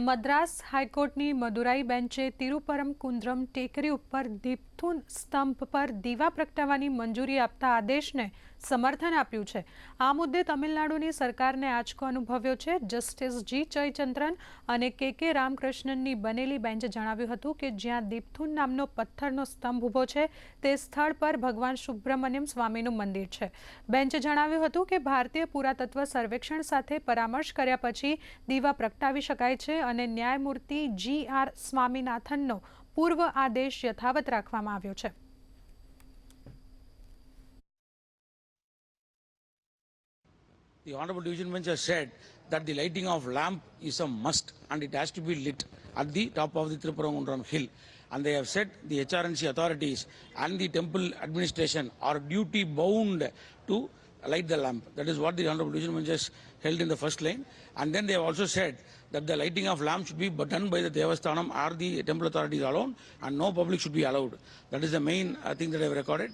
મદ્રાસ હાઈકોર્ટની મદુરાઈ બેન્ચે તિરુપરમકુન્દ્રમ ટેકરી ઉપર દીપથુન સ્તંભ પર દીવા પ્રગટાવવાની મંજૂરી આપતા આદેશને સમર્થન આપ્યું છે। આ મુદ્દે તમિલનાડુની સરકારને આંચકો અનુભવ્યો છે। જસ્ટિસ જી જયચંદ્રન અને કે રામકૃષ્ણનની બનેલી બેન્ચે જણાવ્યું હતું કે જ્યાં દીપથુન નામનો પથ્થરનો સ્તંભ ઊભો છે તે સ્થળ પર ભગવાન સુબ્રમણ્યમ સ્વામીનું મંદિર છે। બેન્ચે જણાવ્યું હતું કે ભારતીય પુરાતત્વ સર્વેક્ષણ સાથે પરામર્શ કર્યા પછી દીવા પ્રગટાવી શકાય છે અને ન્યાયમૂર્તિ જી.આર. સ્વામીનાથનનો પૂર્વ આદેશ યથાવત રાખવામાં આવ્યો છે। The Honorable Division Bench has said that the lighting of lamp is a must and it has to be lit at the top of the Tirupparamkundram hill. And they have said the HRNC authorities and the temple administration are duty bound to light the lamp. That is what the Honorable Division Bench has held in the first line. And then they have also said that the lighting of lamp should be done by the Devasthanam or the temple authorities alone and no public should be allowed. That is the main thing that I have recorded.